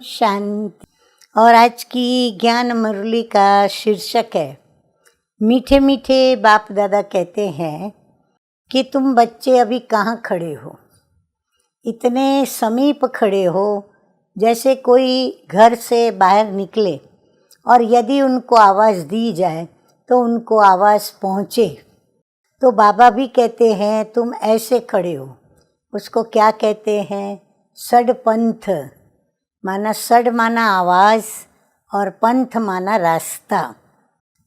शांति। और आज की ज्ञान मुरली का शीर्षक है, मीठे मीठे बाप दादा कहते हैं कि तुम बच्चे अभी कहाँ खड़े हो, इतने समीप खड़े हो जैसे कोई घर से बाहर निकले और यदि उनको आवाज़ दी जाए तो उनको आवाज़ पहुँचे। तो बाबा भी कहते हैं तुम ऐसे खड़े हो। उसको क्या कहते हैं? सडपंथ, माना सड माना आवाज़ और पंथ माना रास्ता।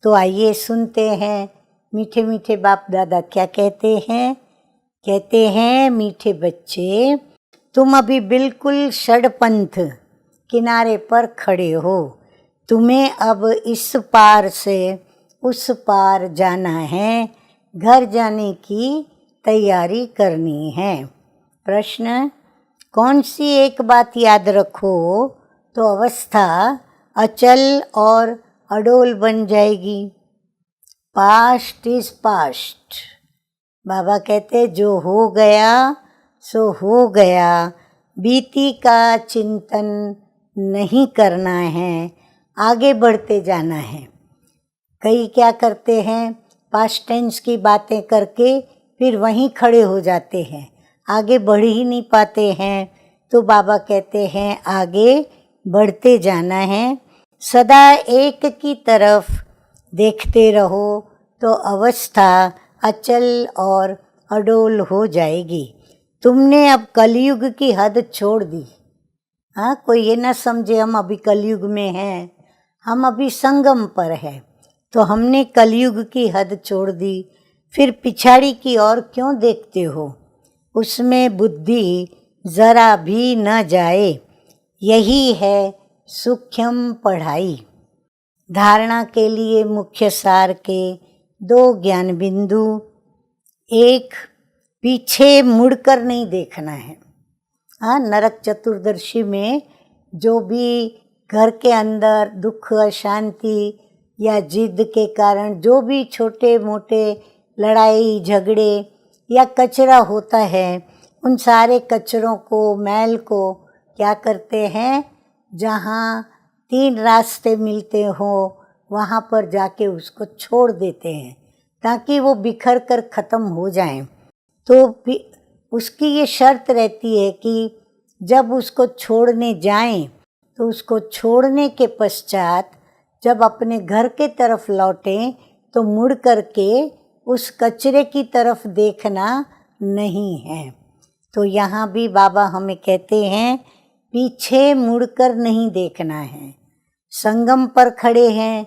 तो आइए सुनते हैं मीठे मीठे बाप दादा क्या कहते हैं। कहते हैं, मीठे बच्चे तुम अभी बिल्कुल षडपंथ किनारे पर खड़े हो। तुम्हें अब इस पार से उस पार जाना है, घर जाने की तैयारी करनी है। प्रश्न, कौन सी एक बात याद रखो तो अवस्था अचल और अडोल बन जाएगी? Past is past. बाबा कहते जो हो गया सो हो गया, बीती का चिंतन नहीं करना है, आगे बढ़ते जाना है। कई क्या करते हैं, पास्ट टेंस की बातें करके फिर वहीं खड़े हो जाते हैं, आगे बढ़ ही नहीं पाते हैं। तो बाबा कहते हैं आगे बढ़ते जाना है, सदा एक की तरफ देखते रहो तो अवस्था अचल और अडोल हो जाएगी। तुमने अब कलयुग की हद छोड़ दी। हाँ, कोई ये ना समझे हम अभी कलयुग में हैं, हम अभी संगम पर है। तो हमने कलयुग की हद छोड़ दी, फिर पिछाड़ी की ओर क्यों देखते हो? उसमें बुद्धि जरा भी न जाए, यही है सूक्ष्म पढ़ाई। धारणा के लिए मुख्य सार के दो ज्ञान बिंदु। एक, पीछे मुड़कर नहीं देखना है। हाँ, नरक चतुर्दशी में जो भी घर के अंदर दुख अशांति या जिद के कारण जो भी छोटे मोटे लड़ाई झगड़े या कचरा होता है, उन सारे कचरों को, मैल को क्या करते हैं, जहाँ 3 रास्ते मिलते हो वहाँ पर जाके उसको छोड़ देते हैं ताकि वो बिखर कर ख़त्म हो जाएं। तो उसकी ये शर्त रहती है कि जब उसको छोड़ने जाएं तो उसको छोड़ने के पश्चात जब अपने घर के तरफ लौटें तो मुड़ करके उस कचरे की तरफ देखना नहीं है। तो यहाँ भी बाबा हमें कहते हैं पीछे मुड़कर नहीं देखना है। संगम पर खड़े हैं,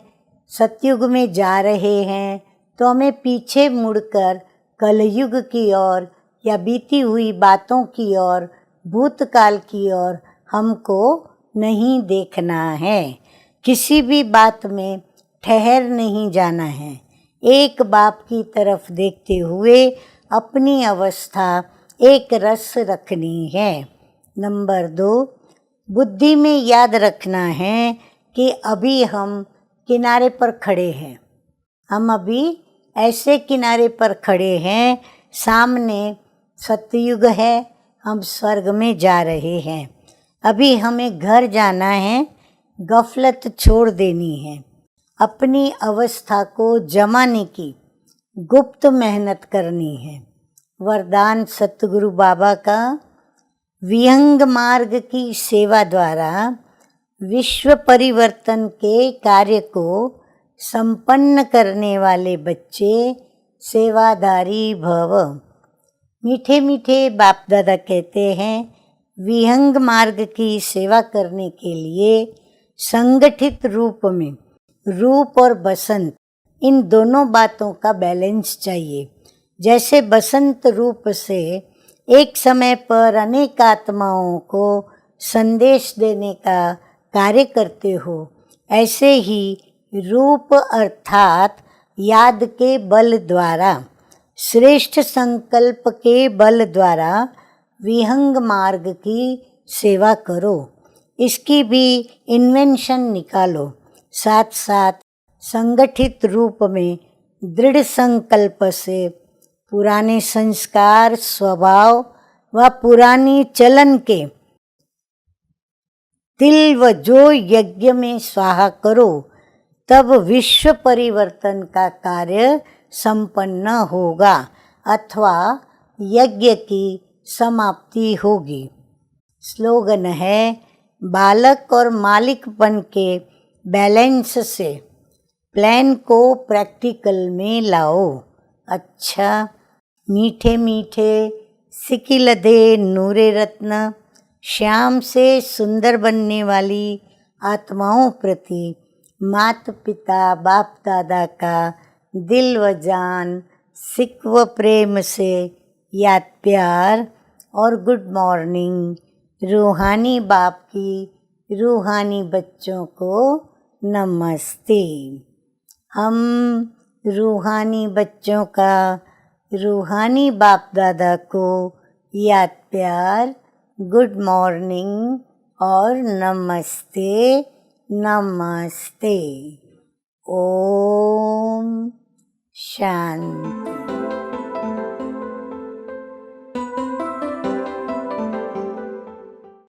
सतयुग में जा रहे हैं, तो हमें पीछे मुड़कर कलयुग की ओर या बीती हुई बातों की ओर, भूतकाल की ओर हमको नहीं देखना है। किसी भी बात में ठहर नहीं जाना है। एक बाप की तरफ देखते हुए अपनी अवस्था एक रस रखनी है। नंबर 2, बुद्धि में याद रखना है कि अभी हम किनारे पर खड़े हैं। हम अभी ऐसे किनारे पर खड़े हैं, सामने सतयुग है, हम स्वर्ग में जा रहे हैं। अभी हमें घर जाना है, गफलत छोड़ देनी है, अपनी अवस्था को जमाने की गुप्त मेहनत करनी है। वरदान सतगुरु बाबा का, विहंग मार्ग की सेवा द्वारा विश्व परिवर्तन के कार्य को संपन्न करने वाले बच्चे सेवाधारी भव। मीठे मीठे बाप दादा कहते हैं विहंग मार्ग की सेवा करने के लिए संगठित रूप में रूप और बसंत, इन दोनों बातों का बैलेंस चाहिए। जैसे बसंत रूप से एक समय पर अनेक आत्माओं को संदेश देने का कार्य करते हो, ऐसे ही रूप अर्थात याद के बल द्वारा, श्रेष्ठ संकल्प के बल द्वारा विहंग मार्ग की सेवा करो। इसकी भी इन्वेंशन निकालो। साथ साथ संगठित रूप में दृढ़ संकल्प से पुराने संस्कार, स्वभाव व पुरानी चलन के तिल व जो यज्ञ में स्वाहा करो, तब विश्व परिवर्तन का कार्य संपन्न होगा अथवा यज्ञ की समाप्ति होगी। स्लोगन है, बालक और मालिकपन के बैलेंस से प्लान को प्रैक्टिकल में लाओ। अच्छा, मीठे मीठे सिकिलधे नूरे रत्न, श्याम से सुंदर बनने वाली आत्माओं प्रति माता पिता बाप दादा का दिल व जान सिक व प्रेम से याद प्यार और गुड मॉर्निंग। रूहानी बाप की रूहानी बच्चों को नमस्ते। हम रूहानी बच्चों का रूहानी बाप दादा को याद प्यार, गुड मॉर्निंग और नमस्ते नमस्ते। ओम शांति।